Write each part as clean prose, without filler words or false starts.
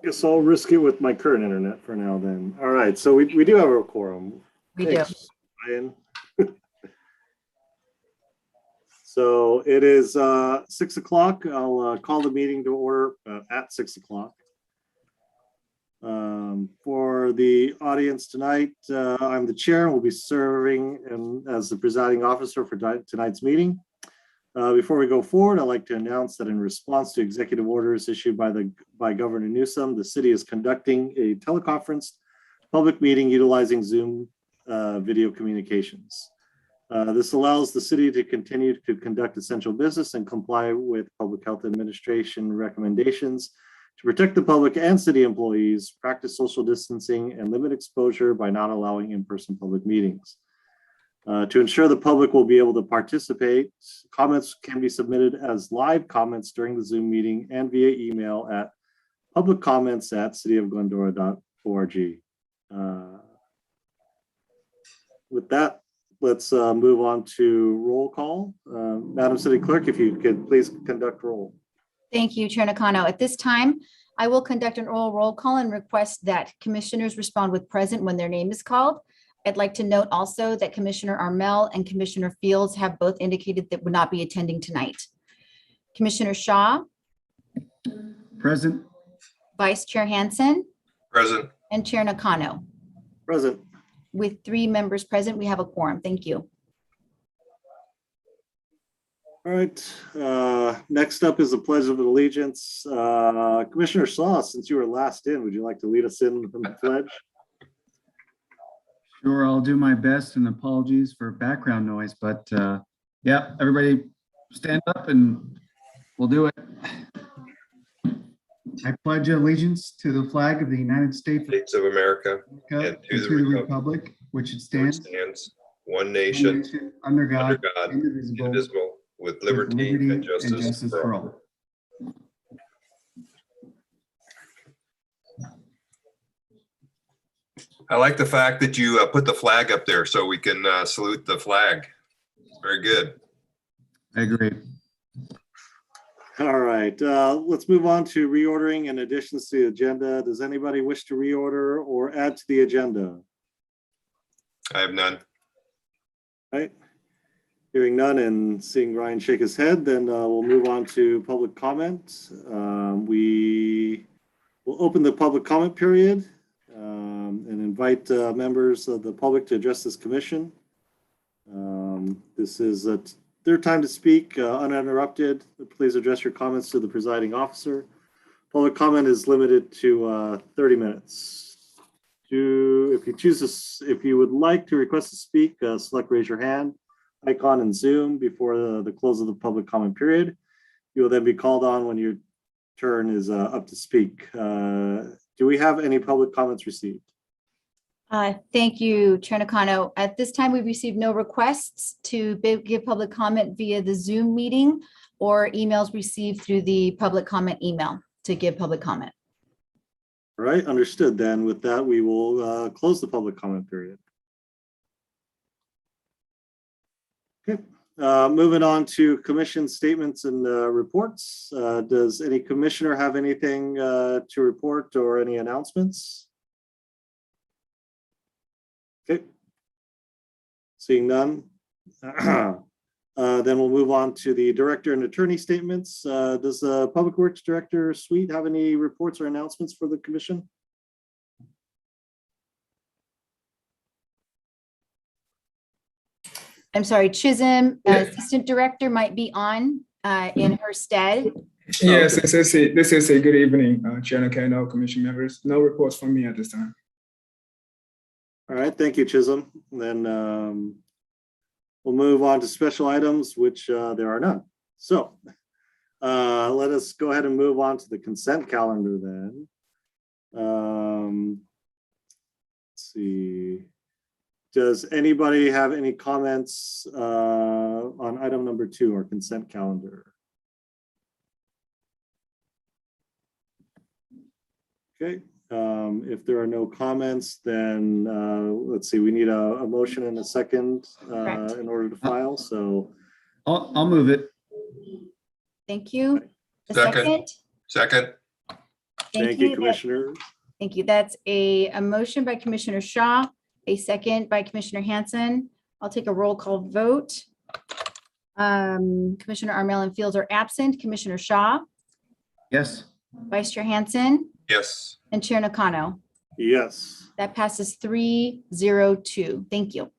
Guess I'll risk it with my current internet for now then. All right, so we do have a quorum. We Thanks, Ryan. So it is 6 o'clock. I'll call the meeting to order at 6 o'clock. For the audience tonight, I'm the chair and will be serving as the presiding officer for tonight's meeting. Before we go forward, I'd like to announce that in response to executive orders issued by Governor Newsom, the city is conducting a teleconference public meeting utilizing Zoom video communications. This allows the city to continue to conduct essential business and comply with public health administration recommendations to protect the public and city employees, practice social distancing, and limit exposure by not allowing in-person public meetings. To ensure the public will be able to participate, comments can be submitted as live comments during the Zoom meeting and via email at publiccomments@cityofglendora.org. With that, let's move on to roll call. Madam City Clerk, if you could please conduct roll. Thank you, Chair Nakano. At this time, I will conduct an oral roll call and request that commissioners respond with present when their name is called. I'd like to note also that Commissioner Armel and Commissioner Fields have both indicated that would not be attending tonight. Commissioner Shaw, Present. Vice Chair Hansen, Present. and Chair Nakano. Present. With 3 members present, we have a quorum. Thank you. All right, next up is the Pledge of Allegiance. Commissioner Shaw, since you were last in, would you like to lead us in from the pledge? Sure, I'll do my best, and apologies for background noise, but yeah, everybody stand up and we'll do it. I pledge allegiance to the flag of the United States of America and to the republic which it stands, one nation, under God, indivisible, with liberty and justice for all. I like the fact that you put the flag up there so we can salute the flag. Very good. I agree. All right, let's move on to reordering and additions to the agenda. Does anybody wish to reorder or add to the agenda? I have none. All right, hearing none and seeing Ryan shake his head, then we'll move on to public comment. We will open the public comment period and invite members of the public to address this commission. This is their time to speak uninterrupted. Please address your comments to the presiding officer. Public comment is limited to 30 minutes. If you would like to request to speak, select raise your hand icon in Zoom before the close of the public comment period. You will then be called on when your turn is up to speak. Do we have any public comments received? Thank you, Chair Nakano. At this time, we've received no requests to give public comment via the Zoom meeting or emails received through the public comment email to give public comment. All right, understood. Then with that, we will close the public comment period. Okay, moving on to commission statements and reports. Does any commissioner have anything to report or any announcements? Okay, seeing none, then we'll move on to the director and attorney statements. Does the Public Works Director Sweet have any reports or announcements for the commission? I'm sorry, Chisholm, Assistant Director, might be on in her stead. Yes, this is a good evening, Chair Nakano, commission members. No reports from me at this time. All right, thank you, Chisholm. Then we'll move on to special items, which there are none. So let us go ahead and move on to the consent calendar then. Let's see. Does anybody have any comments on item number 2, or consent calendar? Okay. If there are no comments, then let's see, we need a motion and a second in order to file. So I'll move it. Thank you. A Second. second? Second. Thank you, That- Commissioner. Thank you. That's a motion by Commissioner Shaw, a second by Commissioner Hanson. I'll take a roll call vote. Commissioner Armel and Fields are absent. Commissioner Shaw, Yes. Vice Chair Hanson, Yes. and Chair Nakano. Yes. That passes 3-0-2. Thank you.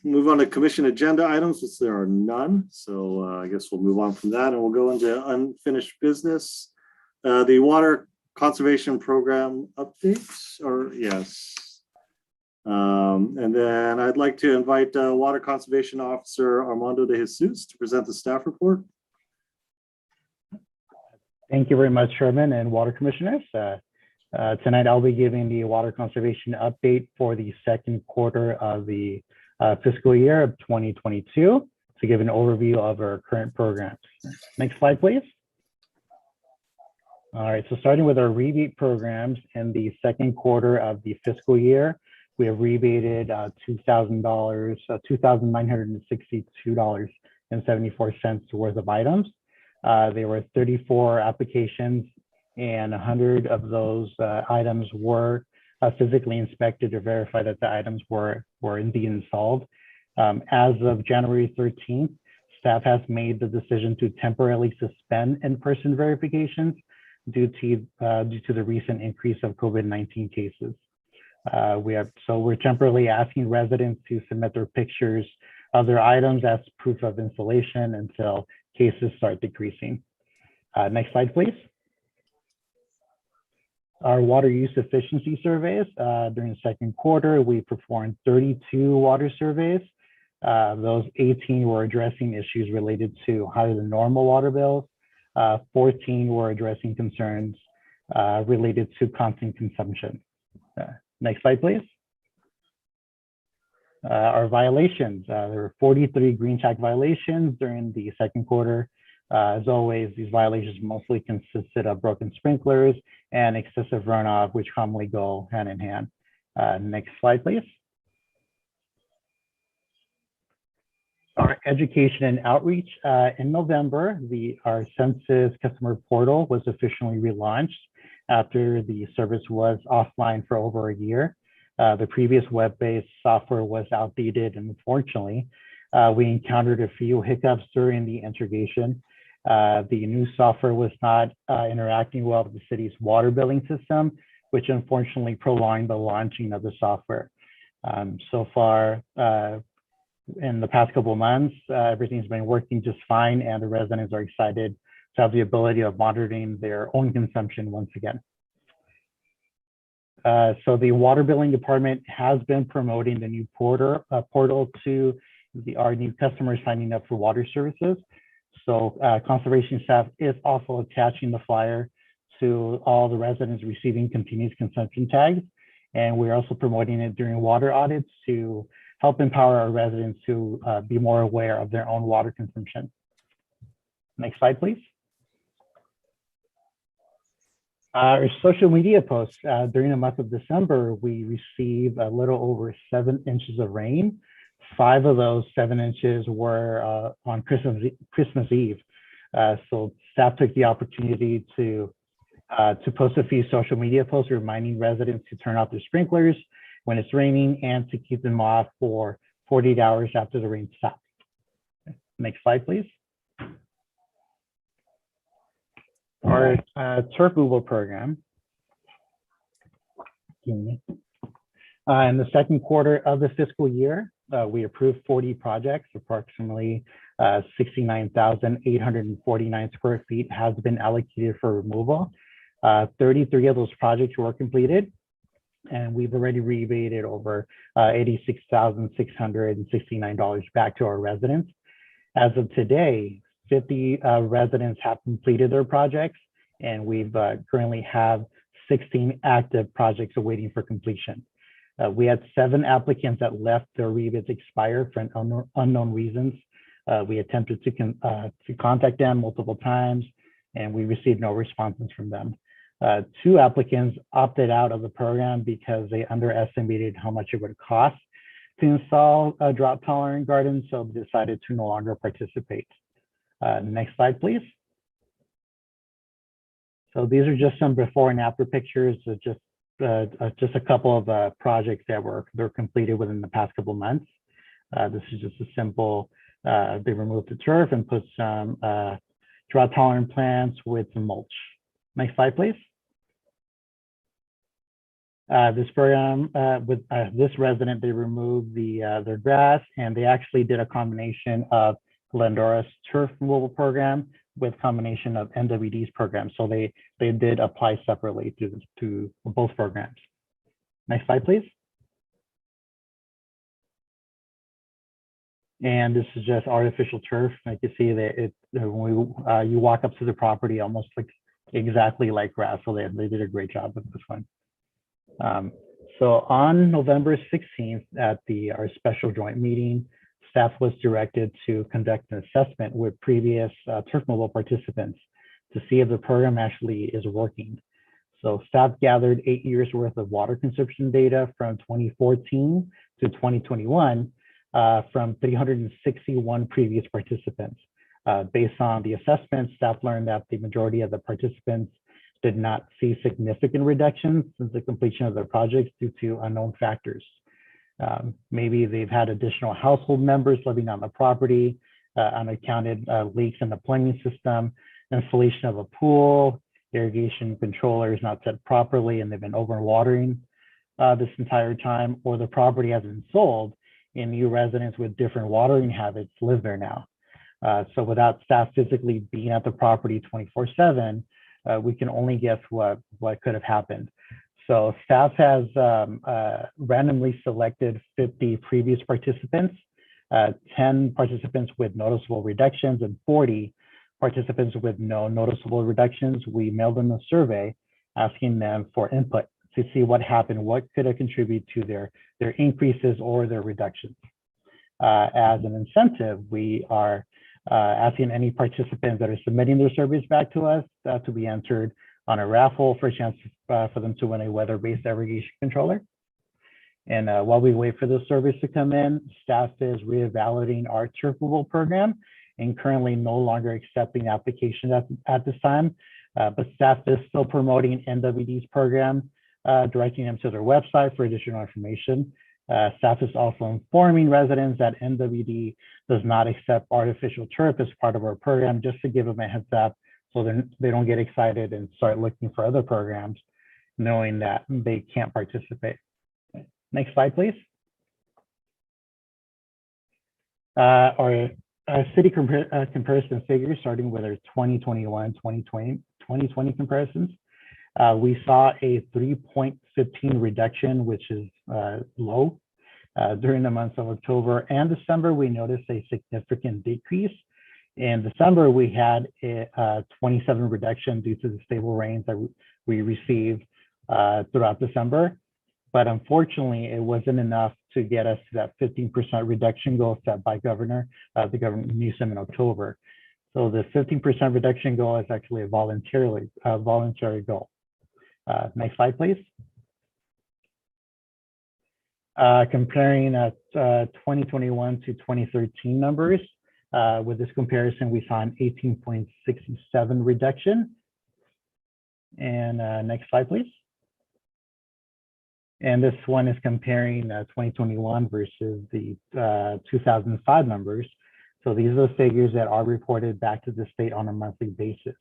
Move on to commission agenda items, since there are none. So I guess we'll move on from that and we'll go into unfinished business. The water conservation program updates, or yes. And then I'd like to invite Water Conservation Officer Armando de Jesus to present the staff report. Thank you very much, Chairman and Water Commissioners. Tonight, I'll be giving the water conservation update for the second quarter of the fiscal year of 2022 to give an overview of our current programs. Next slide, please. All right, so starting with our rebate programs in the second quarter of the fiscal year, we have rebated $2,000, $2,962.74 worth of items. There were 34 applications, and 100 of those items were physically inspected to verify that the items were indeed installed. As of January 13th, staff has made the decision to temporarily suspend in-person verifications due to the recent increase of COVID-19 cases. We're temporarily asking residents to submit their pictures of their items as proof of installation until cases start decreasing. Next slide, please. Our water use efficiency surveys. During the second quarter, we performed 32 water surveys. Those 18 were addressing issues related to higher than normal water bills. 14 were addressing concerns related to content consumption. Next slide, please. Our violations, there were 43 green tag violations during the second quarter. As always, these violations mostly consisted of broken sprinklers and excessive runoff, which commonly go hand in hand. Next slide, please. Our education and outreach. In November, our census customer portal was officially relaunched after the service was offline for over a year. The previous web-based software was outdated, and unfortunately, we encountered a few hiccups during the integration. The new software was not interacting well with the city's water billing system, which unfortunately prolonged the launching of the software. So far, in the past couple of months, everything's been working just fine, and the residents are excited to have the ability of monitoring their own consumption once again. So the water billing department has been promoting the new portal to our new customers signing up for water services. So conservation staff is also attaching the flyer to all the residents receiving continuous consumption tags. And we're also promoting it during water audits to help empower our residents to be more aware of their own water consumption. Next slide, please. Our social media posts during the month of December, we received a little over 7 inches of rain. 5 of those 7 inches were on Christmas Eve. So staff took the opportunity to post a few social media posts reminding residents to turn off their sprinklers when it's raining and to keep them off for 48 hours after the rain stops. Next slide, please. Our turf removal program. In the second quarter of the fiscal year, we approved 40 projects. Approximately 69,849 square feet has been allocated for removal. 33 of those projects were completed, and we've already rebated over $86,669 back to our residents. As of today, 50 residents have completed their projects, and we've currently have 16 active projects awaiting for completion. We had 7 applicants that left their rebates expire for unknown reasons. We attempted to contact them multiple times, and we received no responses from them. 2 applicants opted out of the program because they underestimated how much it would cost to install a drought-tolerant garden, so they decided to no longer participate. Next slide, please. So these are just some before and after pictures of just a couple of projects that were completed within the past couple of months. This is just a simple, they removed the turf and put some drought tolerant plants with some mulch. Next slide, please. This program with this resident, they removed their grass, and they actually did a combination of Glendora's turf removal program with combination of NWD's program. So they did apply separately to both programs. Next slide, please. And this is just artificial turf. Like you see that when you walk up to the property, almost like exactly like grass. So they did a great job with this one. So on November 16th at our special joint meeting, staff was directed to conduct an assessment with previous turf removal participants to see if the program actually is working. So staff gathered 8 years worth of water consumption data from 2014 to 2021 from 361 previous participants. Based on the assessment, staff learned that the majority of the participants did not see significant reductions since the completion of their projects due to unknown factors. Maybe they've had additional household members living on the property, unaccounted leaks in the plumbing system, installation of a pool, irrigation controller is not set properly, and they've been overwatering this entire time, or the property has been sold and new residents with different watering habits live there now. So without staff physically being at the property 24/7, we can only guess what could have happened. So staff has randomly selected 50 previous participants, 10 participants with noticeable reductions, and 40 participants with no noticeable reductions. We mailed them a survey asking them for input to see what happened, what could have contributed to their increases or their reductions. As an incentive, we are asking any participants that are submitting their surveys back to us to be entered on a raffle for a chance for them to win a weather-based irrigation controller. And while we wait for those surveys to come in, staff is reevaluating our turf removal program and currently no longer accepting applications at this time. But staff is still promoting NWD's program, directing them to their website for additional information. Staff is also informing residents that NWD does not accept artificial turf as part of our program, just to give them a heads up so they don't get excited and start looking for other programs, knowing that they can't participate. Next slide, please. Our city comparison figures, starting with our 2021, 2020 comparisons. We saw a 3.15 reduction, which is low. During the months of October and December, we noticed a significant decrease. In December, we had a 27 reduction due to the stable rains that we received throughout December. But unfortunately, it wasn't enough to get us to that 15% reduction goal set by Governor Newsom in October. So the 15% reduction goal is actually a voluntary goal. Next slide, please. Comparing 2021 to 2013 numbers, with this comparison, we saw an 18.67 reduction. And next slide, please. And this one is comparing 2021 versus the 2005 numbers. So these are the figures that are reported back to the state on a monthly basis.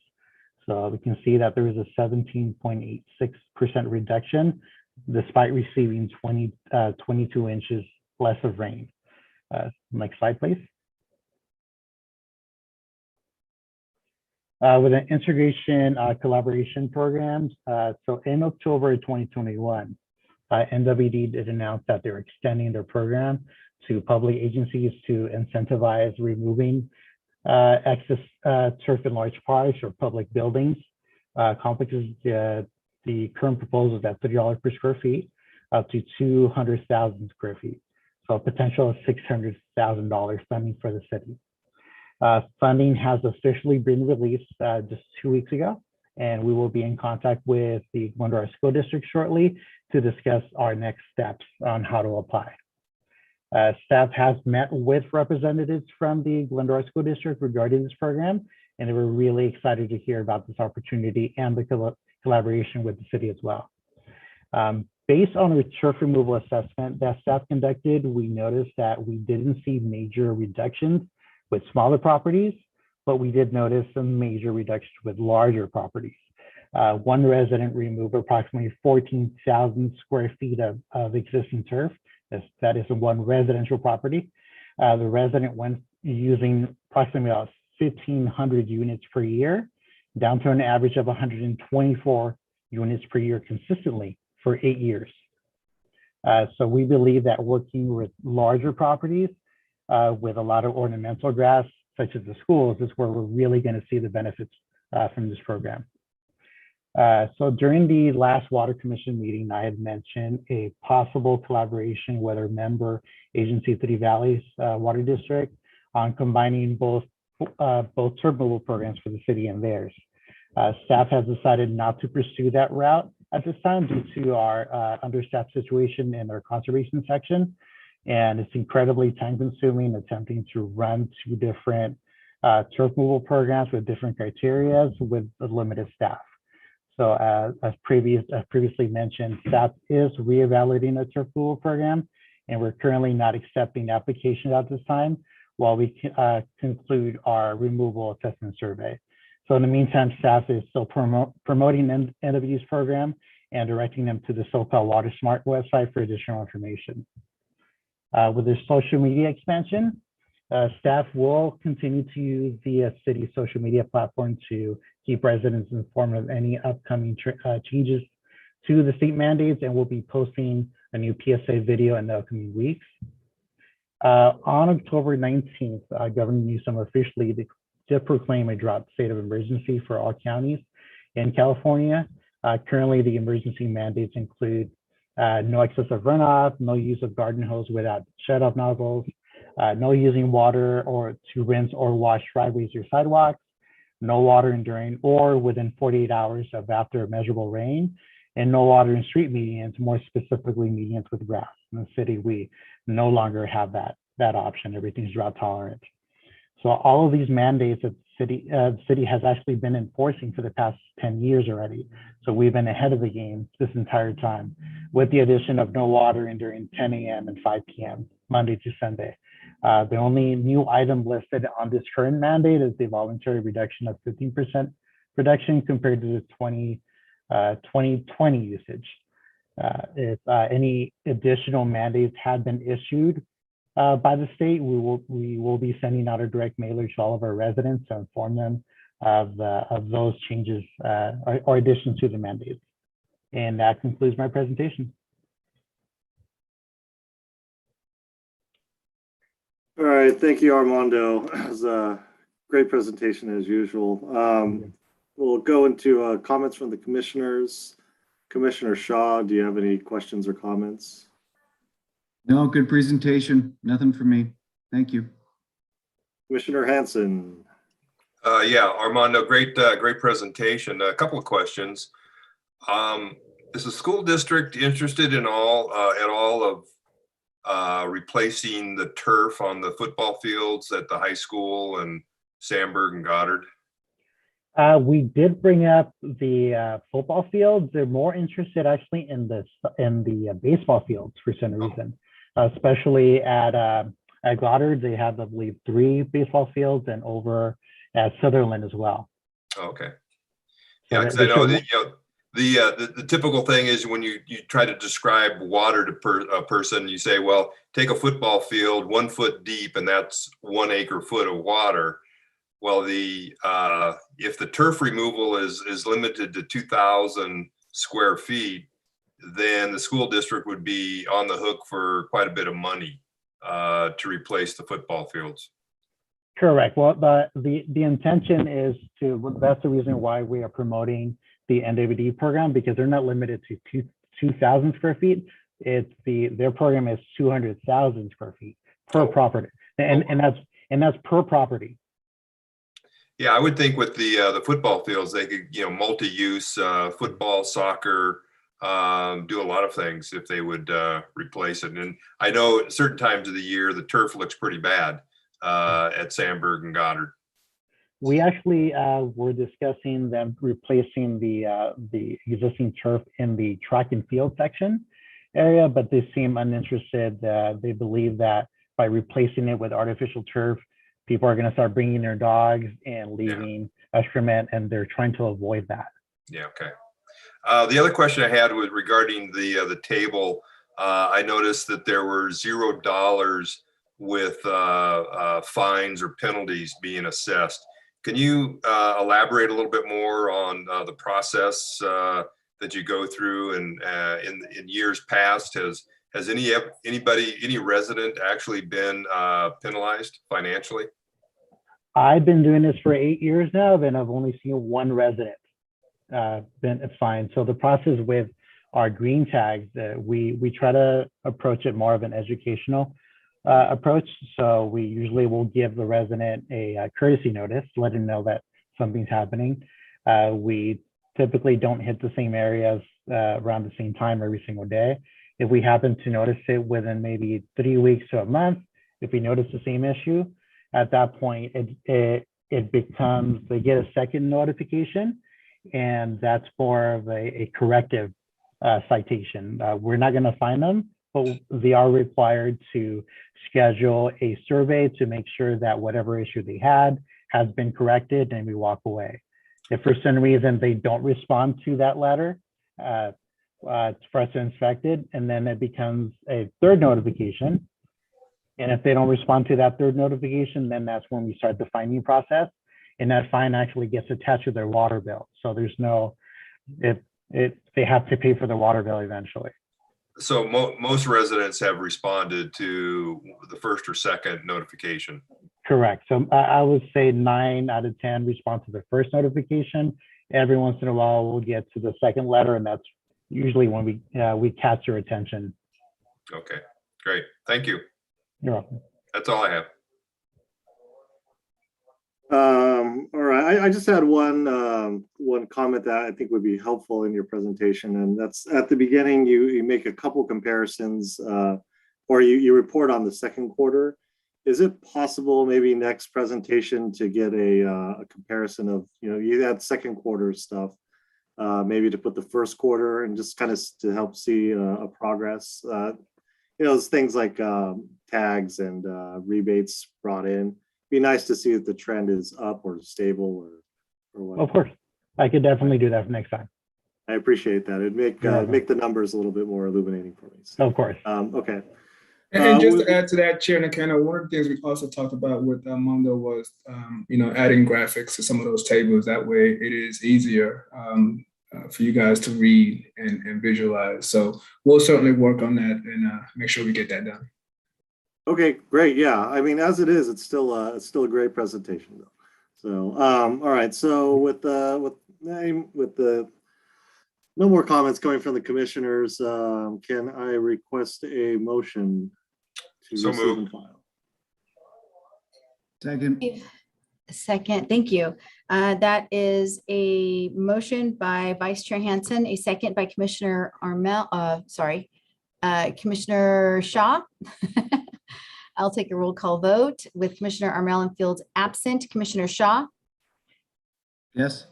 So we can see that there is a 17.86% reduction despite receiving 22 inches less of rain. Next slide, please. With an integration collaboration programs, so in October 2021, NWD did announce that they're extending their program to public agencies to incentivize removing excess turf in large parks or public buildings, complexes. The current proposal is at $30 per square feet, up to 200,000 square feet. So a potential of $600,000 funding for the city. Funding has officially been released just 2 weeks ago, and we will be in contact with the Glendora School District shortly to discuss our next steps on how to apply. Staff has met with representatives from the Glendora School District regarding this program, and they were really excited to hear about this opportunity and the collaboration with the city as well. Based on a turf removal assessment that staff conducted, we noticed that we didn't see major reductions with smaller properties, but we did notice some major reductions with larger properties. One resident removed approximately 14,000 square feet of existing turf. That is one residential property. The resident went using approximately about 1,500 units per year, down to an average of 124 units per year consistently for 8 years. So we believe that working with larger properties with a lot of ornamental grass, such as the schools, is where we're really going to see the benefits from this program. So during the last Water Commission meeting, I had mentioned a possible collaboration with our member agency, City Valley's Water District, on combining both turf removal programs for the city and theirs. Staff has decided not to pursue that route at this time due to our understaffed situation in our conservation section. And it's incredibly time consuming attempting to run 2 different turf removal programs with different criteria with a limited staff. So as previously mentioned, staff is reevaluating the turf removal program, and we're currently not accepting applications at this time while we conclude our removal assessment survey. So in the meantime, staff is still promoting NW's program and directing them to the SoCal Water Smart website for additional information. With the social media expansion, staff will continue to use the city social media platform to keep residents informed of any upcoming changes to the state mandates, and we'll be posting a new PSA video in the upcoming weeks. On October 19th, Governor Newsom officially did proclaim a drought state of emergency for all counties in California. Currently, the emergency mandates include no excessive runoff, no use of garden hose without shut-off nozzles, no using water or to rinse or wash driveways or sidewalks, no water during or within 48 hours of after measurable rain, and no water in street medians, more specifically medians with grass. In the city, we no longer have that option. Everything's drought tolerant. So all of these mandates that the city has actually been enforcing for the past 10 years already. So we've been ahead of the game this entire time, with the addition of no water during 10 a.m. and 5 p.m. Monday to Sunday. The only new item listed on this current mandate is the voluntary reduction of 15% production compared to the 2020 usage. If any additional mandates had been issued by the state, we will be sending out a direct mailer to all of our residents to inform them of those changes or additions to the mandates. And that concludes my presentation. All right, thank you, Armando. It was a great presentation as usual. We'll go into comments from the commissioners. Commissioner Shaw, do you have any questions or comments? No, good presentation. Nothing for me. Thank you. Commissioner Hanson. Yeah, Armando, great presentation. A couple of questions. Is the school district interested in at all of replacing the turf on the football fields at the high school and Sandburg and Goddard? We did bring up the football fields. They're more interested actually in the baseball fields for some reason, especially at Goddard. They have, I believe, 3 baseball fields, and over at Sutherland as well. Okay. Yeah, because I know that the typical thing is when you try to describe water to a person, you say, well, take a football field 1 foot deep, and that's 1 acre foot of water. Well, if the turf removal is limited to 2,000 square feet, then the school district would be on the hook for quite a bit of money to replace the football fields. Correct. Well, the intention is that's the reason why we are promoting the NWD program, because they're not limited to 2,000 square feet. Their program is 200,000 square feet per property, and that's per property. Yeah, I would think with the football fields, they could, multi-use football, soccer, do a lot of things if they would replace it. And I know at certain times of the year, the turf looks pretty bad at Sandburg and Goddard. We actually were discussing them replacing the existing turf in the track and field section area, but they seem uninterested. They believe that by replacing it with artificial turf, people are going to start bringing their dogs and leaving excrement, and they're trying to avoid that. Yeah, okay. The other question I had was regarding the table. I noticed that there were $0 with fines or penalties being assessed. Can you elaborate a little bit more on the process that you go through? And in years past, has any resident actually been penalized financially? I've been doing this for 8 years now, and I've only seen one resident been fined. So the process with our green tags, we try to approach it more of an educational approach. So we usually will give the resident a courtesy notice, let them know that something's happening. We typically don't hit the same areas around the same time every single day. If we happen to notice it within maybe 3 weeks to a month, if we notice the same issue, at that point, it becomes, they get a second notification, and that's more of a corrective citation. We're not going to fine them, but they are required to schedule a survey to make sure that whatever issue they had has been corrected, and we walk away. If for some reason they don't respond to that letter, it's for us to inspect it, and then it becomes a third notification. And if they don't respond to that third notification, then that's when we start the fining process. And that fine actually gets attached to their water bill. So there's no, they have to pay for the water bill eventually. So most residents have responded to the first or second notification. Correct. So I would say 9 out of 10 respond to the first notification. Every once in a while, we'll get to the second letter, and that's usually when we catch their attention. Okay, great. Thank you. You're welcome. That's all I have. All right, I just had one comment that I think would be helpful in your presentation, and that's at the beginning, you make a couple comparisons, or you report on the second quarter. Is it possible maybe next presentation to get a comparison of, you had second quarter stuff, maybe to put the first quarter and just kind of to help see a progress? It's things like tags and rebates brought in. Be nice to see if the trend is up or stable or what. Of course, I could definitely do that for next time. I appreciate that. It'd make the numbers a little bit more illuminating for me. So, of course. Okay. And just to add to that, Chair Nakano, one of the things we also talked about with Mondo was, adding graphics to some of those tables. That way it is easier for you guys to read and visualize. So we'll certainly work on that and make sure we get that done. Okay, great. Yeah, I mean, as it is, it's still a great presentation, though. So, all right. So with the no more comments coming from the commissioners, can I request a motion to So receive moved. and file? Second. Thank you. That is a motion by Vice Chair Hansen, a second by Commissioner Commissioner Shaw. I'll take a roll call vote with Commissioner Armel and Fields absent. Commissioner Shaw, Yes.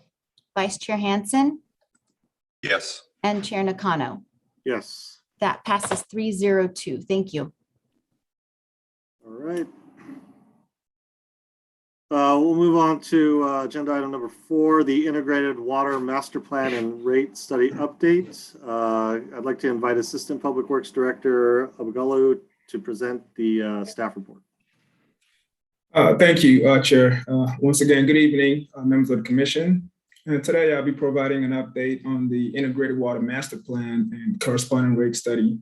Vice Chair Hansen, Yes. and Chair Nakano. Yes. That passes 302. Thank you. All right. We'll move on to agenda item number 4, the Integrated Water Master Plan and Rate Study Update. I'd like to invite Assistant Public Works Director Abagalu to present the staff report. Thank you, Chair. Once again, good evening, members of the Commission. And today I'll be providing an update on the Integrated Water Master Plan and corresponding rate study.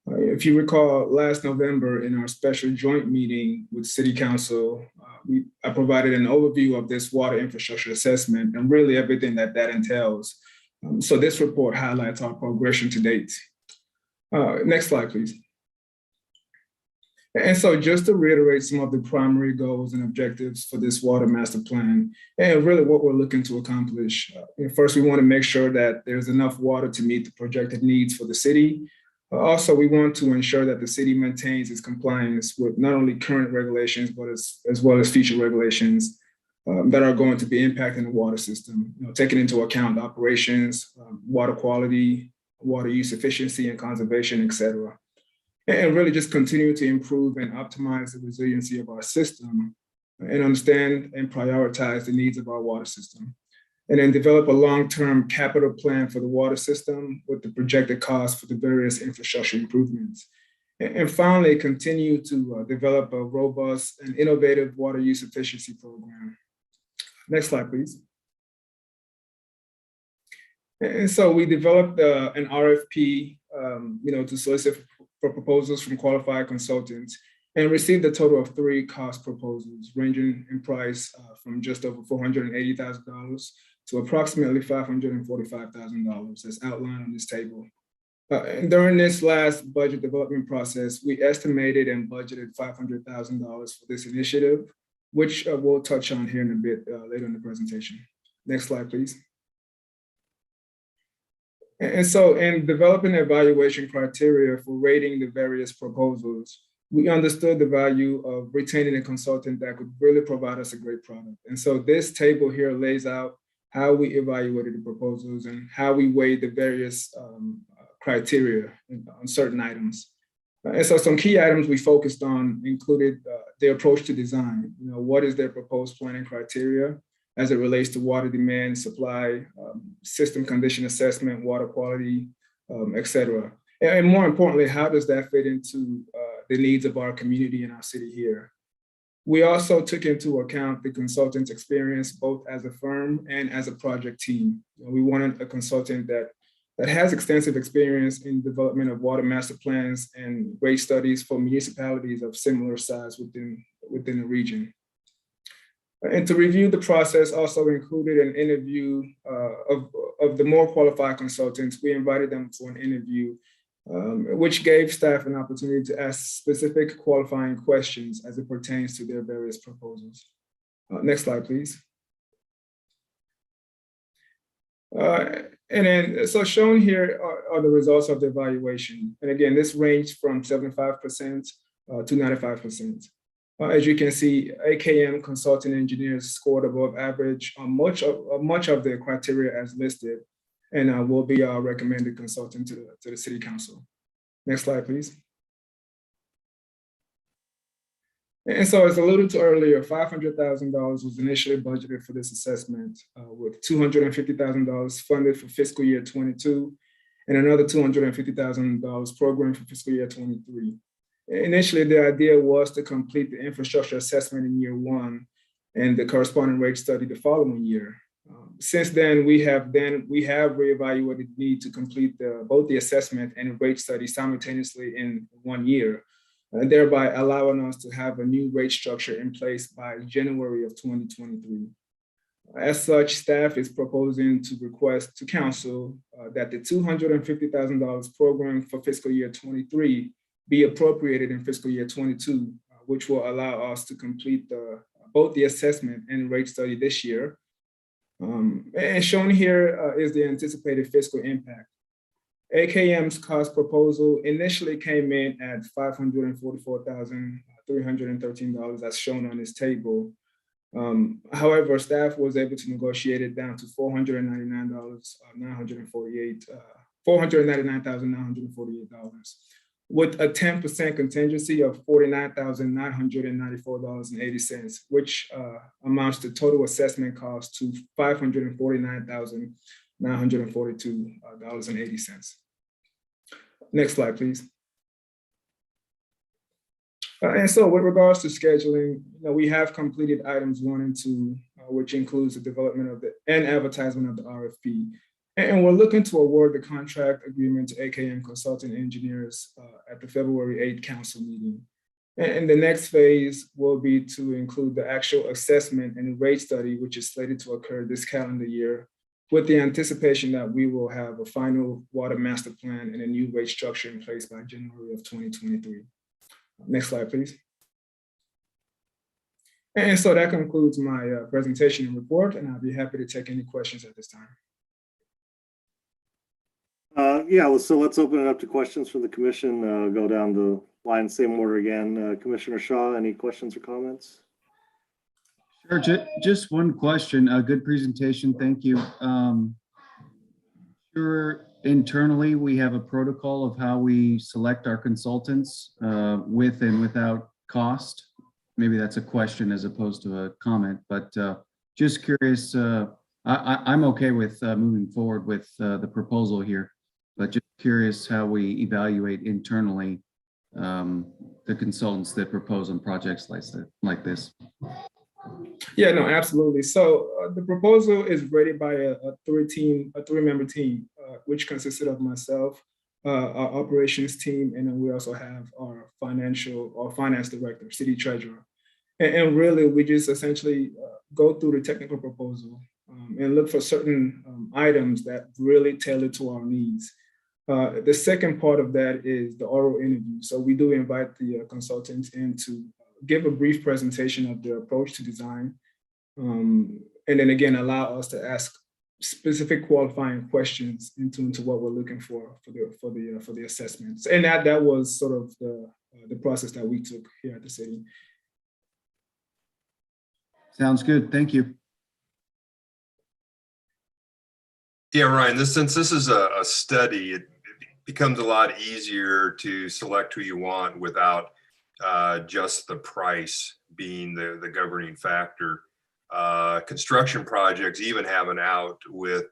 If you recall, last November in our special joint meeting with City Council, I provided an overview of this water infrastructure assessment and really everything that entails. So this report highlights our progression to date. Next slide, please. And so just to reiterate some of the primary goals and objectives for this water master plan, and really what we're looking to accomplish. First, we want to make sure that there's enough water to meet the projected needs for the city. Also, we want to ensure that the city maintains its compliance with not only current regulations, but as well as future regulations. that are going to be impacting the water system, taking into account operations, water quality, water use efficiency and conservation, et cetera. And really just continue to improve and optimize the resiliency of our system and understand and prioritize the needs of our water system. And then develop a long-term capital plan for the water system with the projected costs for the various infrastructure improvements. And finally, continue to develop a robust and innovative water use efficiency program. Next slide, please. And so we developed an RFP, to solicit for proposals from qualified consultants and received a total of 3 cost proposals ranging in price from just over $480,000 to approximately $545,000 as outlined on this table. And during this last budget development process, we estimated and budgeted $500,000 for this initiative, which we'll touch on here in a bit later in the presentation. Next slide, please. And so in developing evaluation criteria for rating the various proposals, we understood the value of retaining a consultant that could really provide us a great product. And so this table here lays out how we evaluated the proposals and how we weighed the various criteria on certain items. And so some key items we focused on included the approach to design. What is their proposed planning criteria as it relates to water demand, supply, system condition assessment, water quality, et cetera. And more importantly, how does that fit into the needs of our community and our city here? We also took into account the consultant's experience, both as a firm and as a project team. We wanted a consultant that has extensive experience in development of water master plans and rate studies for municipalities of similar size within the region. And to review the process also included an interview of the more qualified consultants. We invited them for an interview, which gave staff an opportunity to ask specific qualifying questions as it pertains to their various proposals. Next slide, please. And then, so shown here are the results of the evaluation. And again, this ranged from 75% to 95%. As you can see, AKM consulting engineers scored above average on much of the criteria as listed, and will be our recommended consultant to the City Council. Next slide, please. And so as alluded to earlier, $500,000 was initially budgeted for this assessment, with $250,000 funded for fiscal year 22 and another $250,000 programmed for fiscal year 23. Initially, the idea was to complete the infrastructure assessment in year 1 and the corresponding rate study the following year. Since then, we have reevaluated the need to complete both the assessment and rate study simultaneously in 1 year, thereby allowing us to have a new rate structure in place by January of 2023. As such, staff is proposing to request to council that the $250,000 program for fiscal year 23 be appropriated in fiscal year 22, which will allow us to complete both the assessment and rate study this year. And shown here is the anticipated fiscal impact. AKM's cost proposal initially came in at $544,313 as shown on this table. However, staff was able to negotiate it down to $499,948 with a 10% contingency of $49,994.80, which amounts to total assessment cost to $549,942.80. Next slide, please. And so with regards to scheduling, we have completed items 1 and 2, which includes the development and advertisement of the RFP. And we're looking to award the contract agreement to AKM Consulting Engineers at the February 8th council meeting. And the next phase will be to include the actual assessment and rate study, which is slated to occur this calendar year, with the anticipation that we will have a final water master plan and a new rate structure in place by January of 2023. Next slide, please. And so that concludes my presentation and report, and I'll be happy to take any questions at this time. Yeah, so let's open it up to questions from the commission. Go down the line, same order again. Commissioner Shaw, any questions or comments? Sure, just one question. A good presentation. Thank you. Sure, internally, we have a protocol of how we select our consultants with and without cost. Maybe that's a question as opposed to a comment, but just curious. I'm okay with moving forward with the proposal here, but just curious how we evaluate internally the consultants that propose on projects like this. Yeah, no, absolutely. So the proposal is rated by a three-member team, which consisted of myself, our operations team, and then we also have our finance director, city treasurer. And really, we just essentially go through the technical proposal and look for certain items that really tailor to our needs. The second part of that is the oral interview. So we do invite the consultants in to give a brief presentation of their approach to design, and then again allow us to ask specific qualifying questions into what we're looking for the assessments. And that was sort of the process that we took here at the city. Sounds good. Thank you. Yeah, Ryan, since this is a study, it becomes a lot easier to select who you want without just the price being the governing factor. Construction projects even have an out with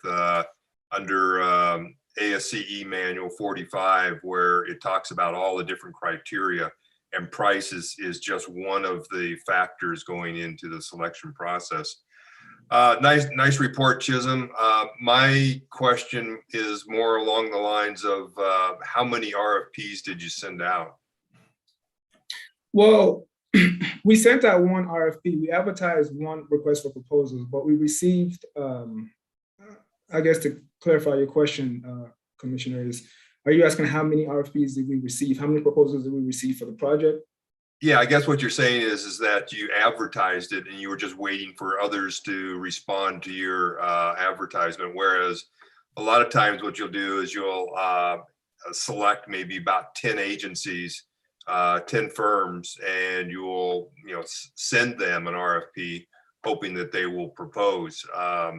under ASCE Manual 45, where it talks about all the different criteria, and price is just one of the factors going into the selection process. Nice report, Chisholm. My question is more along the lines of how many RFPs did you send out? Well, we sent out one RFP. We advertised one request for proposals, but we received, I guess to clarify your question, Commissioner, are you asking how many RFPs did we receive? How many proposals did we receive for the project? Yeah, I guess what you're saying is that you advertised it and you were just waiting for others to respond to your advertisement. Whereas a lot of times what you'll do is you'll select maybe about 10 agencies, 10 firms, and you'll send them an RFP hoping that they will propose. Out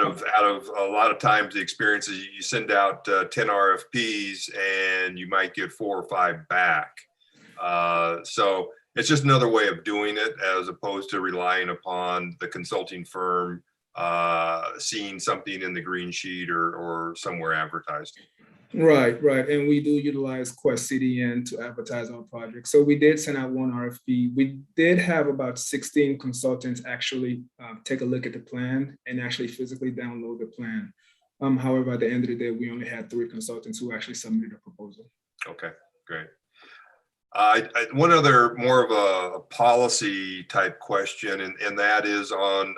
of a lot of times the experience is you send out 10 RFPs and you might get 4 or 5 back. So it's just another way of doing it as opposed to relying upon the consulting firm seeing something in the green sheet or somewhere advertised. Right. And we do utilize Quest CDN to advertise our project. So we did send out one RFP. We did have about 16 consultants actually take a look at the plan and actually physically download the plan. However, at the end of the day, we only had 3 consultants who actually submitted a proposal. Okay, great. One other more of a policy type question, and that is on,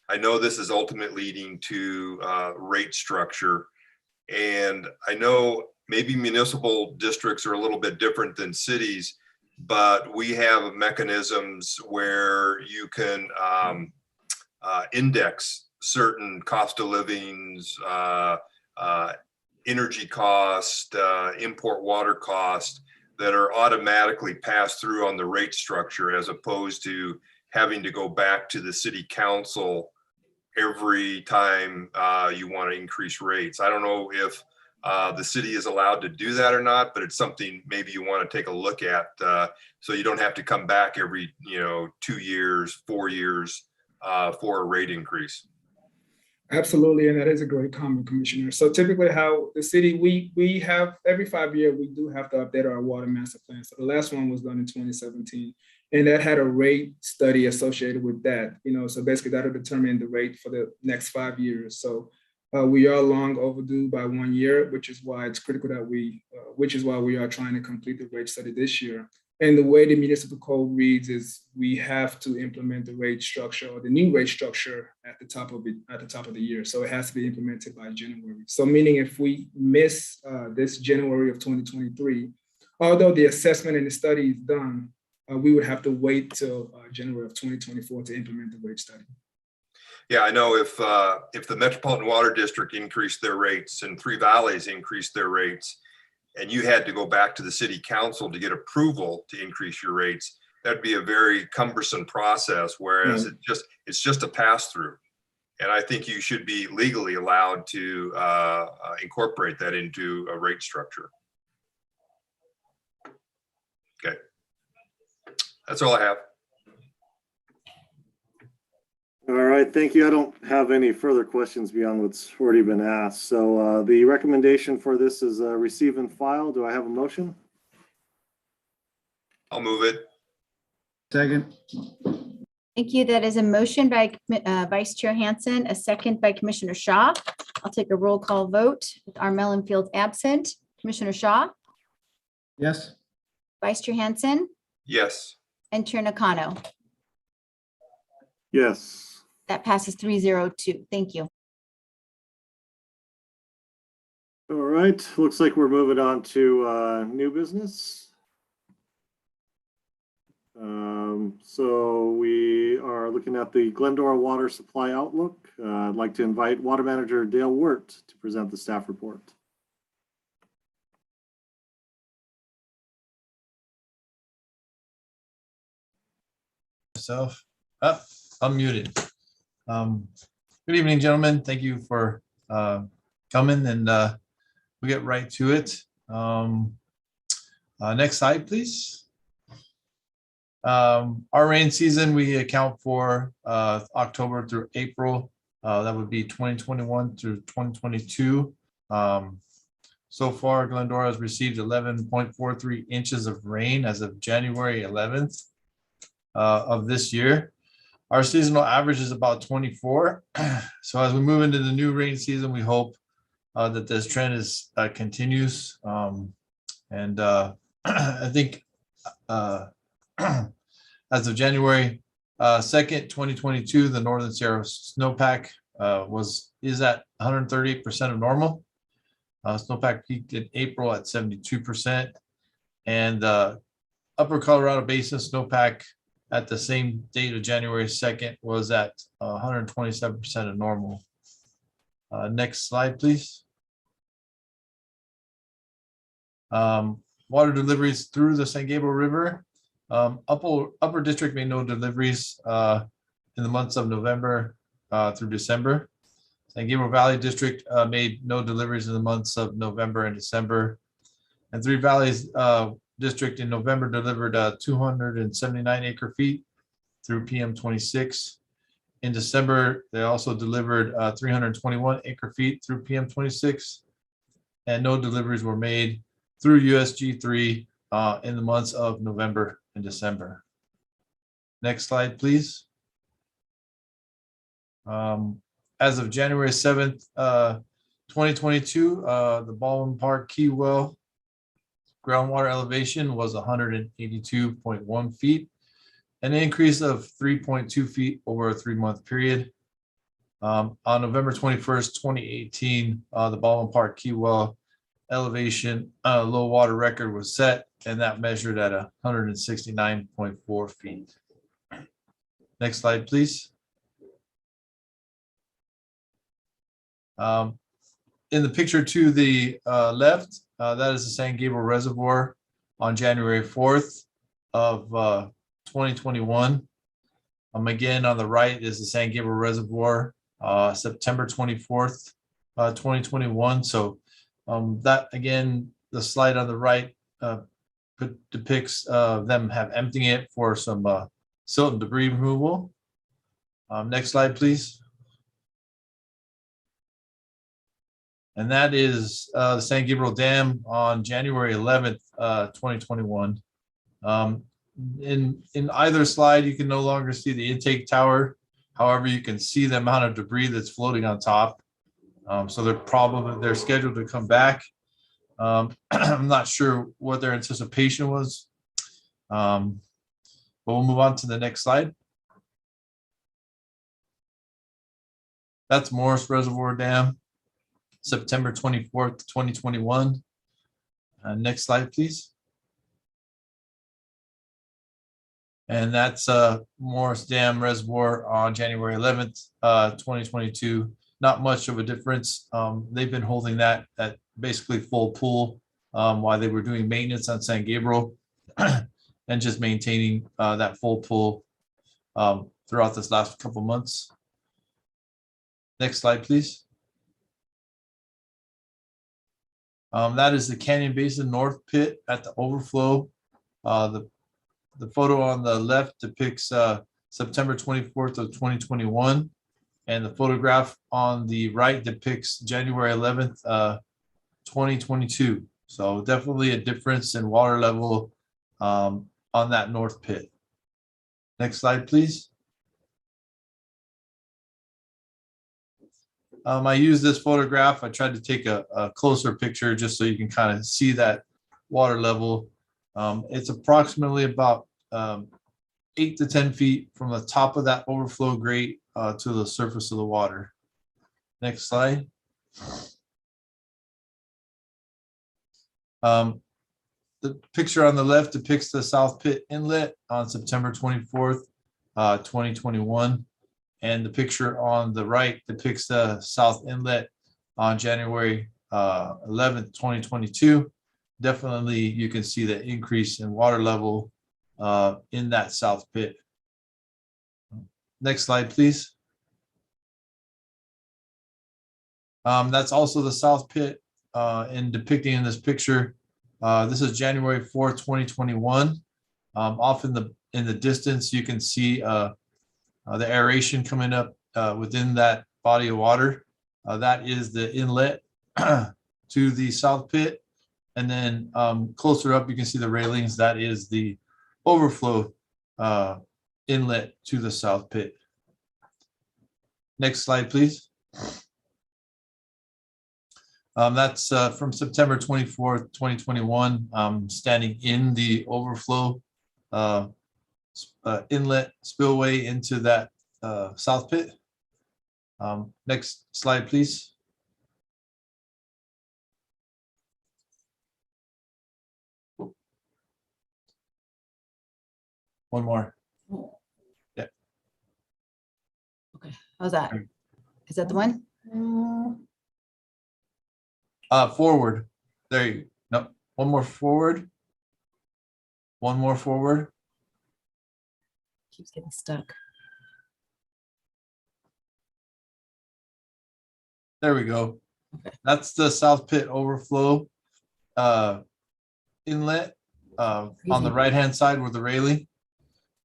I know this is ultimately leading to rate structure. And I know maybe municipal districts are a little bit different than cities, but we have mechanisms where you can index certain cost of livings, energy cost, import water cost that are automatically passed through on the rate structure, as opposed to having to go back to the city council every time you want to increase rates. I don't know if the city is allowed to do that or not, but it's something maybe you want to take a look at so you don't have to come back every 2 years, 4 years for a rate increase. Absolutely, and that is a great comment, Commissioner. So typically how the city, we have every 5 years, we do have to update our water master plan. So the last one was done in 2017, and that had a rate study associated with that. So basically that'll determine the rate for the next 5 years. So we are long overdue by 1 year, which is why it's critical that which is why we are trying to complete the rate study this year. And the way the municipal code reads is we have to implement the rate structure or the new rate structure at the top of the year. So it has to be implemented by January. So meaning if we miss this January of 2023, although the assessment and the study is done, we would have to wait till January of 2024 to implement the rate study. Yeah, I know if the Metropolitan Water District increased their rates and Three Valleys increased their rates, and you had to go back to the city council to get approval to increase your rates, that'd be a very cumbersome process, whereas it's just a pass through. And I think you should be legally allowed to incorporate that into a rate structure. Okay. That's all I have. All right, thank you. I don't have any further questions beyond what's already been asked. So the recommendation for this is receive and file. Do I have a motion? I'll move it. Second. Thank you. That is a motion by Vice Chair Hansen, a second by Commissioner Shaw. I'll take a roll call vote with Armel and Fields absent. Commissioner Shaw, Yes. Vice Chair Hansen, Yes. and Chair Nakano. Yes. That passes 302. Thank you. All right, looks like we're moving on to new business. So we are looking at the Glendora water supply outlook. I'd like to invite Water Manager Dale Wirt to present the staff report. Myself up, unmuted. Good evening, gentlemen. Thank you for coming, and we'll get right to it. Next slide, please. Our rain season, we account for October through April. That would be 2021 through 2022. So far, Glendora has received 11.43 inches of rain as of January 11th of this year. Our seasonal average is about 24. So as we move into the new rain season, we hope that this trend continues. I think as of January 2nd, 2022, the Northern Sierra snowpack is at 138% of normal. Snowpack peaked in April at 72%, and Upper Colorado Basin snowpack at the same date of January 2nd was at 127% of normal. Next slide, please. Water deliveries through the San Gabriel River. Upper District made no deliveries in the months of November through December. San Gabriel Valley District made no deliveries in the months of November and December. And Three Valleys District in November delivered 279 acre feet through PM 26. In December, they also delivered 321 acre feet through PM 26. And no deliveries were made through USG 3 in the months of November and December. Next slide, please. As of January 7th, 2022, the Baldwin Park Key Well groundwater elevation was 182.1 feet, an increase of 3.2 feet over a 3-month period. On November 21st, 2018, the Baldwin Park Key Well elevation low water record was set, and that measured at 169.4 feet. Next slide, please. In the picture to the left, that is the San Gabriel Reservoir on January 4th of 2021. Again, on the right is the San Gabriel Reservoir, September 24th, 2021. So that, again, the slide on the right depicts them emptying it for some silt and debris removal. Next slide, please. And that is the San Gabriel Dam on January 11th, 2021. In either slide, you can no longer see the intake tower. However, you can see the amount of debris that's floating on top. So they're scheduled to come back. I'm not sure what their anticipation was, but we'll move on to the next slide. That's Morris Reservoir Dam, September 24th, 2021. Next slide, please. And that's Morris Dam Reservoir on January 11th, 2022. Not much of a difference. They've been holding that at basically full pool while they were doing maintenance on San Gabriel. and just maintaining that full pull throughout this last couple months. Next slide, please. That is the Canyon Basin North Pit at the Overflow. The photo on the left depicts September 24th of 2021, and the photograph on the right depicts January 11th, 2022. So definitely a difference in water level on that North Pit. Next slide, please. I used this photograph. I tried to take a closer picture just so you can kind of see that water level. It's approximately about 8 to 10 feet from the top of that overflow grate to the surface of the water. Next slide. The picture on the left depicts the South Pit Inlet on September 24th, 2021. And the picture on the right depicts the South Inlet on January 11th, 2022. Definitely, you can see the increase in water level in that South Pit. Next slide, please. That's also the South Pit in depicting in this picture. This is January 4th, 2021. Off in the distance, you can see the aeration coming up within that body of water. That is the inlet to the South Pit. And then closer up, you can see the railings. That is the overflow inlet to the South Pit. Next slide, please. That's from September 24th, 2021, standing in the overflow inlet spillway into that South Pit. Next slide, please. One more. Yeah. Okay, how's that? Is that the one? Forward. There you go. No, one more forward. One more forward. Keeps getting stuck. There we go. Okay. That's the South Pit overflow inlet on the right-hand side with the railing.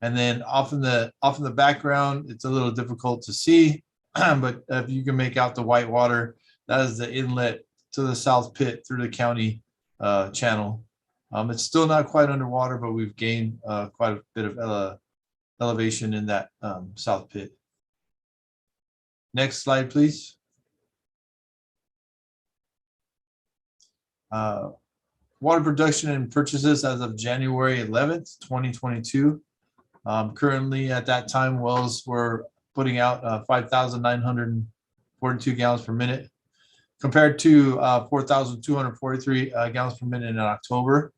And then off in the background, it's a little difficult to see, but if you can make out the white water, that is the inlet to the South Pit through the county channel. It's still not quite underwater, but we've gained quite a bit of elevation in that South Pit. Next slide, please. Water production and purchases as of January 11th, 2022. Currently at that time, wells were putting out 5,942 gallons per minute compared to 4,243 gallons per minute in October.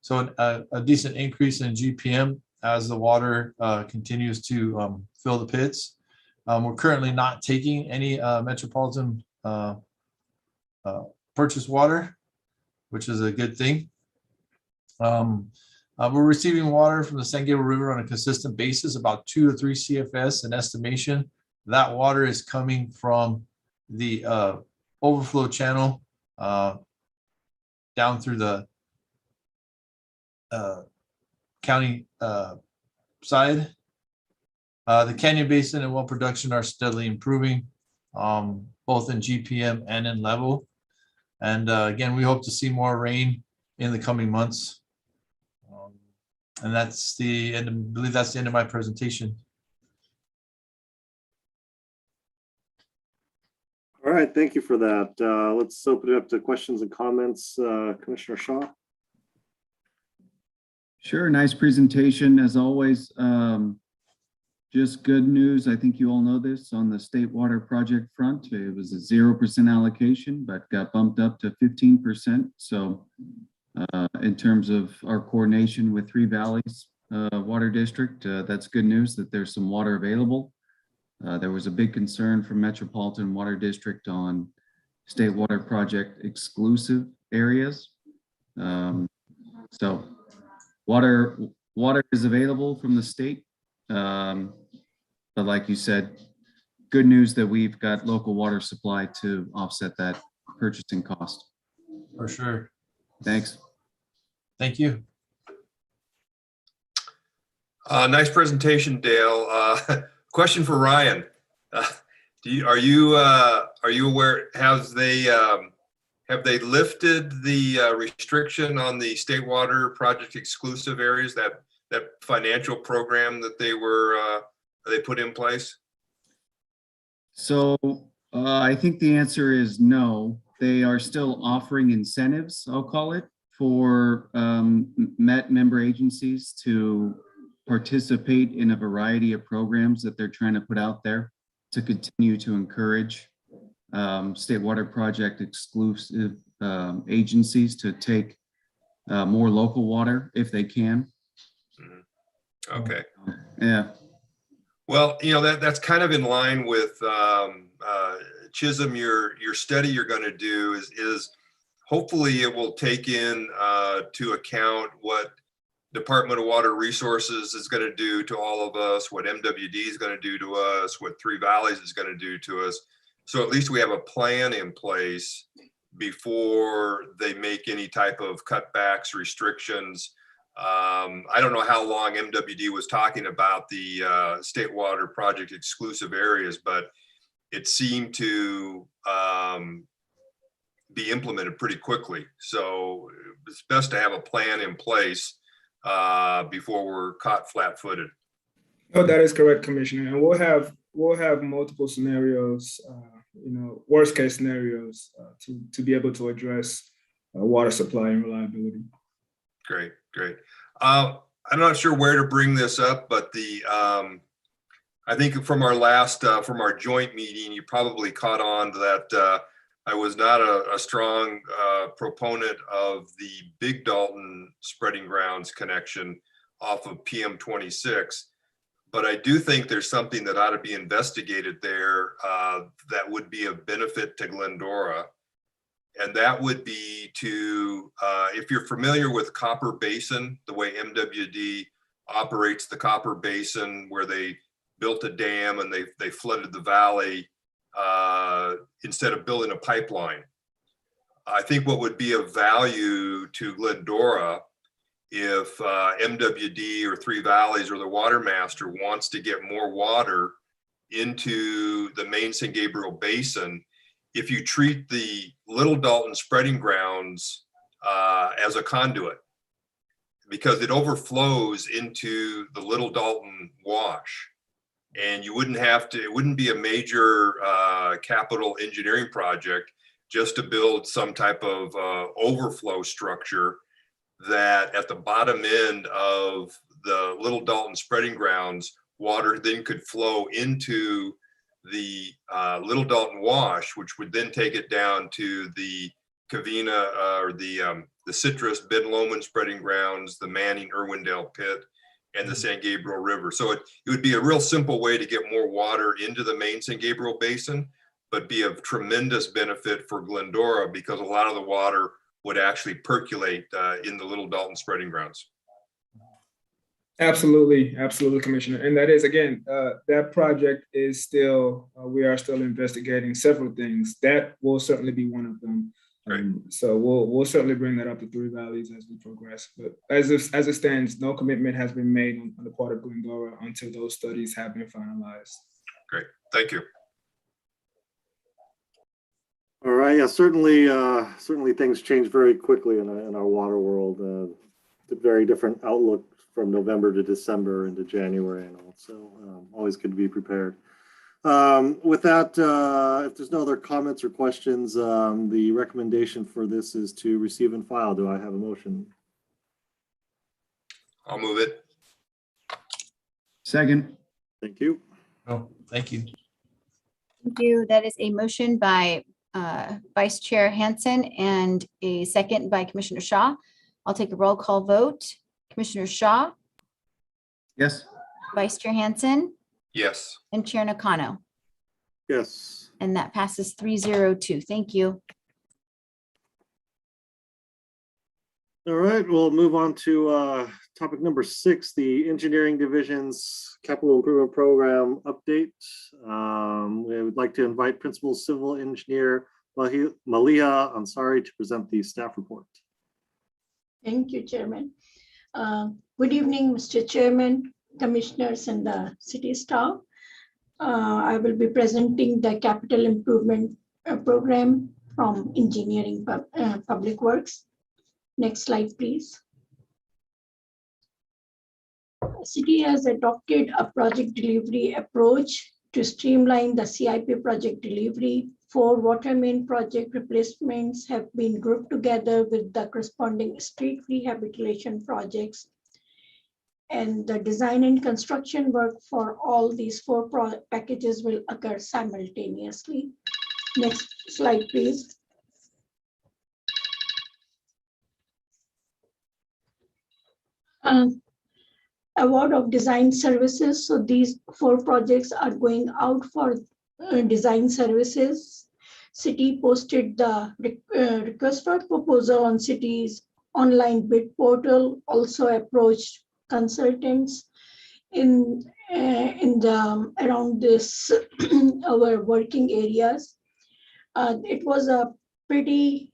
So a decent increase in GPM as the water continues to fill the pits. We're currently not taking any metropolitan purchase water, which is a good thing. We're receiving water from the San Gabriel River on a consistent basis, about 2 to 3 CFS in estimation. That water is coming from the overflow channel down through the county side. The Canyon Basin and well production are steadily improving, both in GPM and in level. And again, we hope to see more rain in the coming months. And that's the end. I believe that's the end of my presentation. All right, thank you for that. Let's open it up to questions and comments. Commissioner Shaw. Sure, nice presentation as always. Just good news. I think you all know this on the state water project front. It was a 0% allocation, but got bumped up to 15%. So in terms of our coordination with Three Valleys Water District, that's good news that there's some water available. There was a big concern from Metropolitan Water District on state water project exclusive areas. So Water is available from the state. But like you said, good news that we've got local water supply to offset that purchasing cost. For sure. Thanks. Thank you. Nice presentation, Dale. Question for Ryan. Are you aware, have they lifted the restriction on the state water project exclusive areas, that financial program that they put in place? So I think the answer is no. They are still offering incentives, I'll call it, for member agencies to participate in a variety of programs that they're trying to put out there to continue to encourage state water project exclusive agencies to take more local water if they can. Okay. Yeah. Well, that's kind of in line with Chisholm. Your study you're going to do is hopefully it will take in to account what Department of Water Resources is going to do to all of us, what MWD is going to do to us, what Three Valleys is going to do to us. So at least we have a plan in place before they make any type of cutbacks, restrictions. I don't know how long MWD was talking about the state water project exclusive areas, but it seemed to be implemented pretty quickly. So it's best to have a plan in place before we're caught flat-footed. Oh, that is correct, Commissioner. And we'll have multiple scenarios, worst case scenarios to be able to address water supply and reliability. Great. I'm not sure where to bring this up, but I think from our joint meeting, you probably caught on to that. I was not a strong proponent of the Big Dalton spreading grounds connection off of PM 26, but I do think there's something that ought to be investigated there that would be of benefit to Glendora. And that would be to, if you're familiar with Copper Basin, the way MWD operates the Copper Basin, where they built a dam and they flooded the valley instead of building a pipeline. I think what would be of value to Glendora if MWD or Three Valleys or the water master wants to get more water into the main St. Gabriel Basin, if you treat the Little Dalton spreading grounds as a conduit, because it overflows into the Little Dalton wash. And you wouldn't have to, it wouldn't be a major capital engineering project just to build some type of overflow structure that at the bottom end of the Little Dalton spreading grounds, water then could flow into the Little Dalton wash, which would then take it down to the Covina or the Citrus Ben Lomond spreading grounds, the Manning Irwindale pit, and the San Gabriel River. So it would be a real simple way to get more water into the main San Gabriel Basin, but be of tremendous benefit for Glendora because a lot of the water would actually percolate in the Little Dalton spreading grounds. Absolutely, Commissioner. And that is, again, that project is still, we are still investigating several things. That will certainly be one of them. So we'll certainly bring that up to Three Valleys as we progress. But as it stands, no commitment has been made on the part of Glendora until those studies have been finalized. Great, thank you. All right, yeah, certainly things change very quickly in our water world. It's a very different outlook from November to December into January and all. So always good to be prepared. With that, if there's no other comments or questions, the recommendation for this is to receive and file. Do I have a motion? I'll move it. Second. Thank you. Oh, thank you. Thank you. That is a motion by Vice Chair Hansen and a second by Commissioner Shaw. I'll take a roll call vote. Commissioner Shaw? Yes. Vice Chair Hansen? Yes. And Chair Nakano? Yes. And that passes 302. Thank you. All right, we'll move on to topic number 6, the engineering division's capital improvement program update. We would like to invite Principal Civil Engineer Malia Ansari to present the staff report. Thank you, Chairman. Good evening, Mr. Chairman, Commissioners, and the city staff. I will be presenting the capital improvement program from Engineering Public Works. Next slide, please. The city has adopted a project delivery approach to streamline the CIP project delivery. 4 water main project replacements have been grouped together with the corresponding street rehabilitation projects. And the design and construction work for all these 4 packages will occur simultaneously. Next slide, please. Award of design services. So these 4 projects are going out for design services. City posted the request for proposal on city's online bid portal, also approached consultants in the around this our working areas. It was a pretty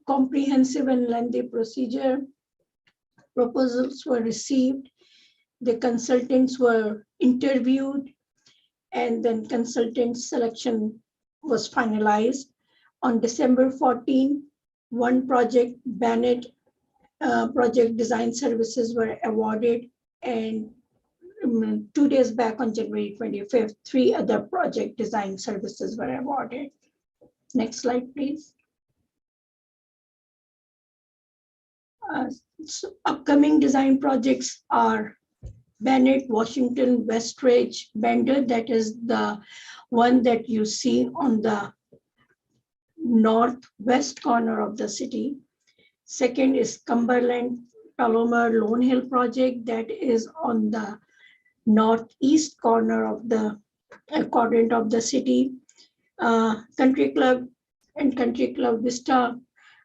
comprehensive and lengthy procedure. Proposals were received, the consultants were interviewed, and then consultant selection was finalized. On December 14, 1 project, Bennett project design services were awarded, and 2 days back on January 25th, 3 other project design services were awarded. Next slide, please. So upcoming design projects are Bennett, Washington, Westridge, Bender, that is the one that you see on the northwest corner of the city. Second is Cumberland, Palomar, Lone Hill project that is on the northeast corner of the quadrant of the city. Country Club and Country Club Vista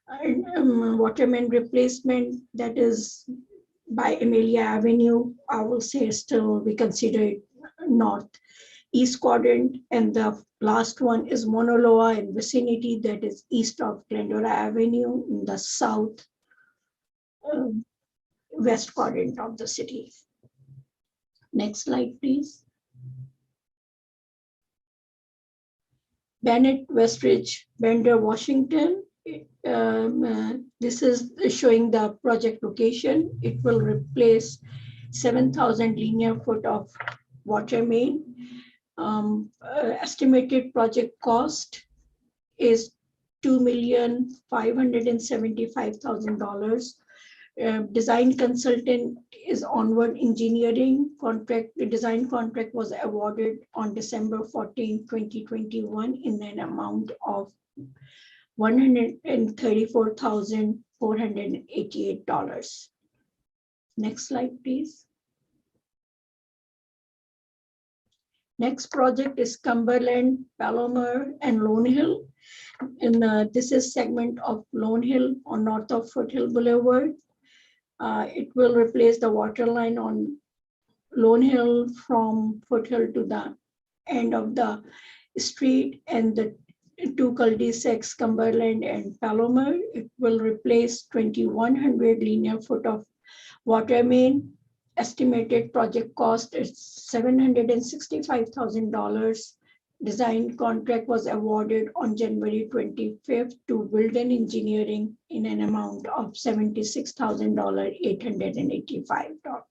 watermain replacement that is by Amelia Avenue. I will say still we consider it northeast quadrant, and the last one is Mauna Loa and vicinity that is east of Glendora Avenue in the south west quadrant of the city. Next slide, please. Bennett, Westridge, Bender, Washington. This is showing the project location. It will replace 7,000 linear foot of water main. Estimated project cost is $2,575,000. Design consultant is Onward Engineering. The design contract was awarded on December 14, 2021 in an amount of $134,488. Next slide, please. Next project is Cumberland, Palomar, and Lone Hill. And this is segment of Lone Hill on north of Foothill Boulevard. It will replace the water line on Lone Hill from Foothill to the end of the street, and the 2 cul-de-sacs, Cumberland and Palomar. It will replace 2,100 linear foot of water main. Estimated project cost is $765,000. Design contract was awarded on January 25th to Wilden Engineering in an amount of $76,885.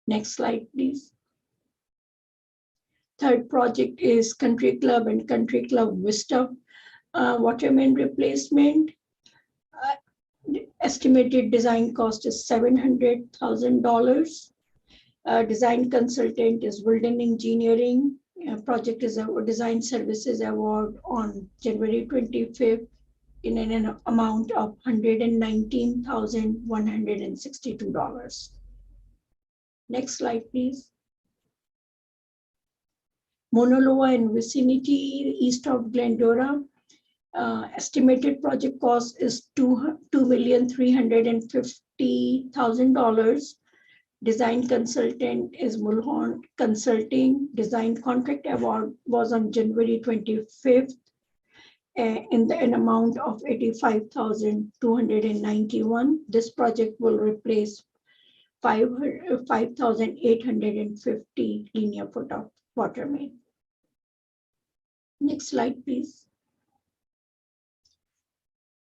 Next slide, please. Third project is Country Club and Country Club Vista water main replacement. Estimated design cost is $700,000. Design consultant is Wilden Engineering. Project is a design services award on January 25th in an amount of $119,162. Next slide, please. Mauna Loa and vicinity east of Glendora. Estimated project cost is $2,350,000. $50,000. Design consultant is Mulholland Consulting. Design contract award was on January 25th in an amount of $85,291. This project will replace 5,850 linear foot of water main. Next slide, please.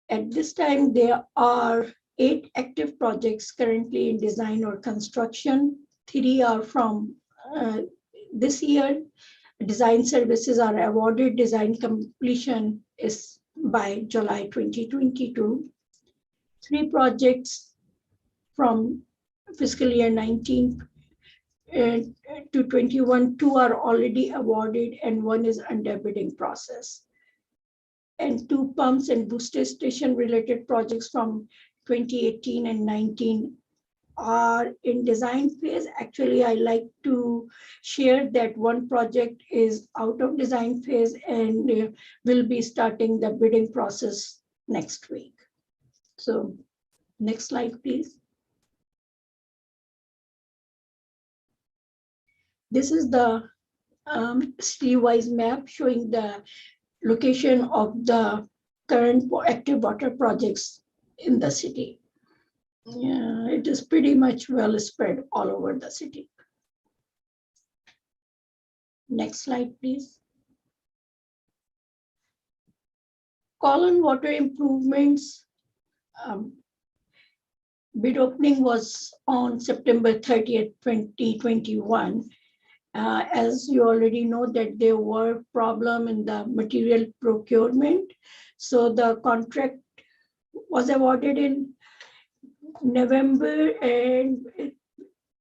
At this time, there are 8 active projects currently in design or construction. 3 are from this year. Design services are awarded. Design completion is by July 2022. 3 projects from fiscal year 19 to 21, 2 are already awarded and 1 is under bidding process. And 2 pumps and booster station related projects from 2018 and 19 are in design phase. Actually, I like to share that 1 project is out of design phase and will be starting the bidding process next week. So next slide, please. This is the city-wise map showing the location of the current active water projects in the city. Yeah, it is pretty much well spread all over the city. Next slide, please. Cumberland water improvements. Bid opening was on September 30th, 2021. As you already know that there were problems in the material procurement. So the contract was awarded in November and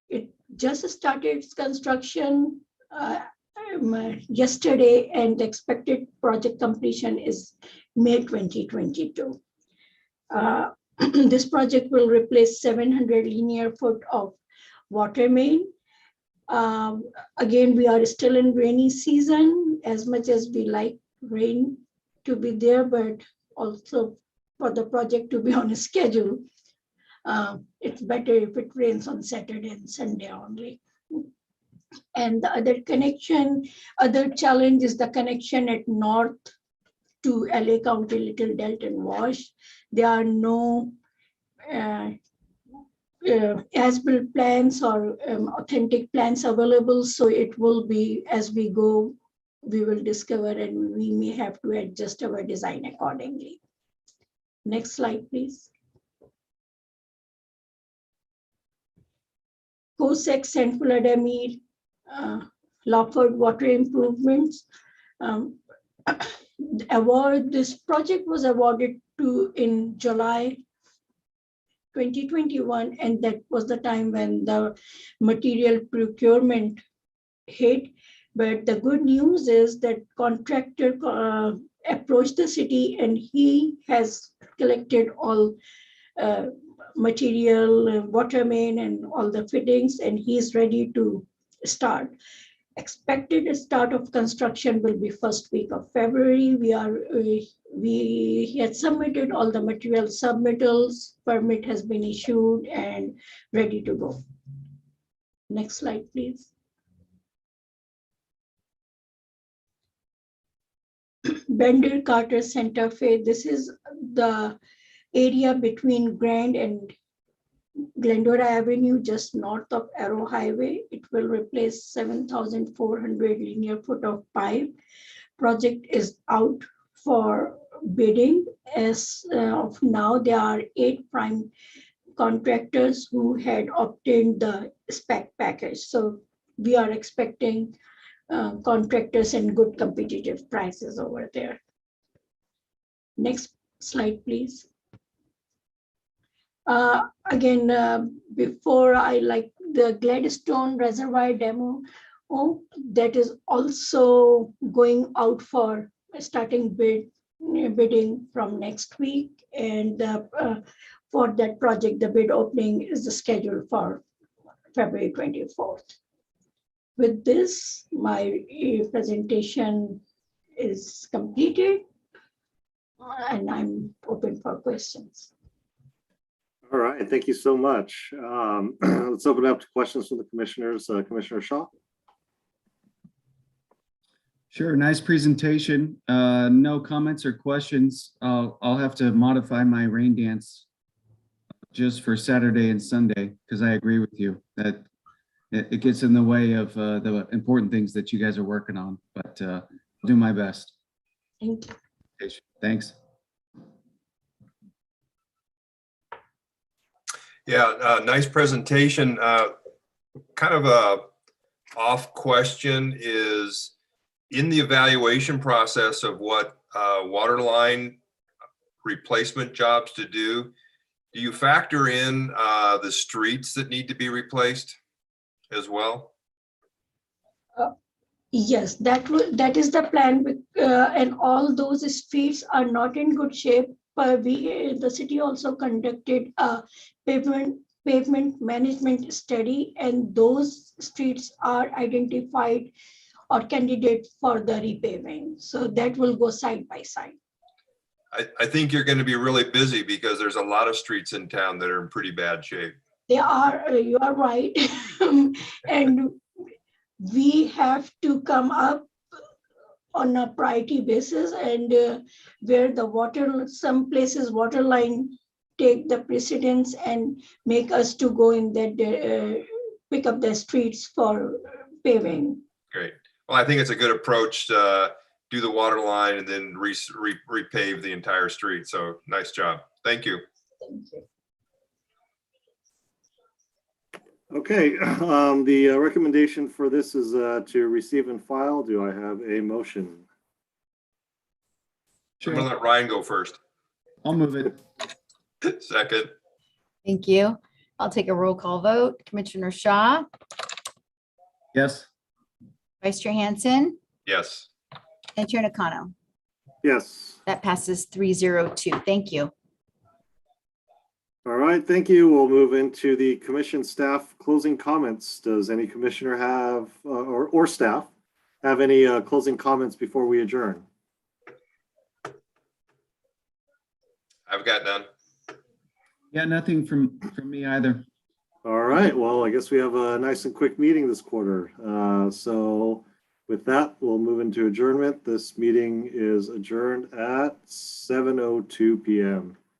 it just started its construction yesterday, and the expected project completion is May 2022. This project will replace 700 linear foot of water main. Again, we are still in rainy season, as much as we like rain to be there, but also for the project to be on a schedule. It's better if it rains on Saturday and Sunday only. And the other challenge is the connection at north to LA County, Little Delton Wash. There are no as-built plans or authentic plans available. So it will be, as we go, we will discover and we may have to adjust our design accordingly. Next slide, please. COSEC, St. Vladimir, Lawford water improvements. This project was awarded in July 2021, and that was the time when the material procurement hit. But the good news is that contractor approached the city and he has collected all material, water main and all the fittings, and he is ready to start. Expected start of construction will be first week of February. We had submitted all the material submittals, permit has been issued and ready to go. Next slide, please. Bender Carter Santa Fe. This is the area between Grand and Glendora Avenue, just north of Arrow Highway. It will replace 7,400 linear foot of pipe. Project is out for bidding. As of now, there are 8 prime contractors who had obtained the spec package. So we are expecting contractors and good competitive prices over there. Next slide, please. Again, before I like the Gladstone Reservoir Dam, that is also going out for starting bidding from next week. And for that project, the bid opening is scheduled for February 24th. With this, my presentation is completed and I'm open for questions. All right, thank you so much. Let's open it up to questions from the commissioners. Commissioner Shaw? Sure, nice presentation. No comments or questions. I'll have to modify my rain dance just for Saturday and Sunday, because I agree with you that it gets in the way of the important things that you guys are working on, but I'll do my best. Thank you. Thanks. Yeah, nice presentation. Kind of a off question is, in the evaluation process of what water line replacement jobs to do you factor in the streets that need to be replaced as well? Yes, that is the plan, and all those streets are not in good shape. But the city also conducted a pavement management study, and those streets are identified or candidate for the repaving. So that will go side by side. I think you're going to be really busy because there's a lot of streets in town that are in pretty bad shape. They are, you are right. And we have to come up on a priority basis, and where the water, some places water line take the precedence and make us to go in that, pick up the streets for paving. Great. Well, I think it's a good approach to do the water line and then repave the entire street. So nice job. Thank you. Thank you. Okay, the recommendation for this is to receive and file. Do I have a motion? I'm gonna let Ryan go first. I'll move it. Second. Thank you. I'll take a roll call vote. Commissioner Shaw, Yes. Vice Chair Hansen, Yes. and Chair Nakano. Yes. That passes 302. Thank you. All right, thank you. We'll move into the commission staff closing comments. Does any commissioner have, or staff, have any closing comments before we adjourn? I've got none. Yeah, nothing from me either. All right, well, I guess we have a nice and quick meeting this quarter. So with that, we'll move into adjournment. This meeting is adjourned at 7:02 p.m.